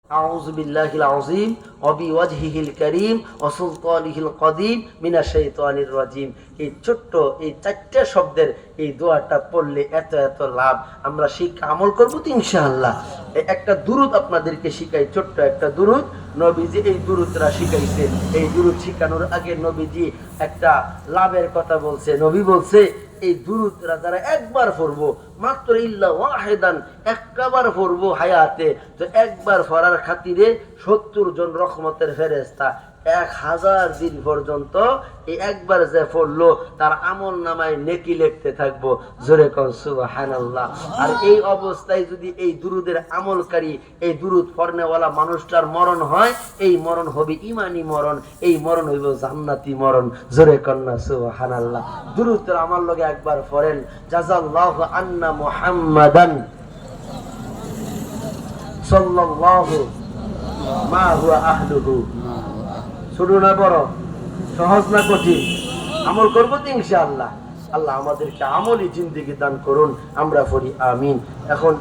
আউযু বিল্লাহিল আযীম ওয়া বিওয়াজহিল কারীম ওয়া সুলতানিহিল কদিম মিনাশ শাইতানির রাজীম। এই ছোট্ট এই চারটা শব্দের এই দোয়াটা পড়লে এত এত লাভ। আমরা শিক্ষা আমল করব তো ইনশাআল্লাহ। একটা দুরূদ আপনাদেরকে শিখাই, ছোট্ট একটা দুরূদ। নবীজি এই দুরূদটা শিখাইছেন। এই দুরূদ শিখানোর আগে নবীজি একটা লাভের কথা বলছে। নবী বলছে এই দুরূদরা যারা একবার পড়বো, মাত্র ইল্লা ওয়াহিদান একবার পড়বো হায়াতে, তো একবার পড়ার খাতিরে 70 জন রহমতের ফেরেশতা 1000 দিন পর্যন্ত এই একবার যে পড়লো তার আমল নামায় নেকি লিখতে থাকবো। জোরে কোন সুবহানাল্লাহ। আর এই অবস্থায় যদি এই দুরূদের আমলকারী, এই দুরূদ পড়নেওয়ালা মানুষটার মরণ হয়, এই মরণ হবে ঈমানি মরণ, এই মরণ হইব জান্নাতি মরণ। জোরে কোন সুবহানাল্লাহ। দুরূদের আমল লগে একবার পড়েন, জাযাল্লাহু আন্না মুহাম্মাদান সাল্লাল্লাহু মা হুয়া আহলুহু। শুরু না বড়, সহজ না কঠিন? আমল করবো তো ইনশাআল্লাহ। আল্লাহ আমাদেরকে আমলি জিন্দেগি দান করুন। আমরা পড়ি আমিন। এখন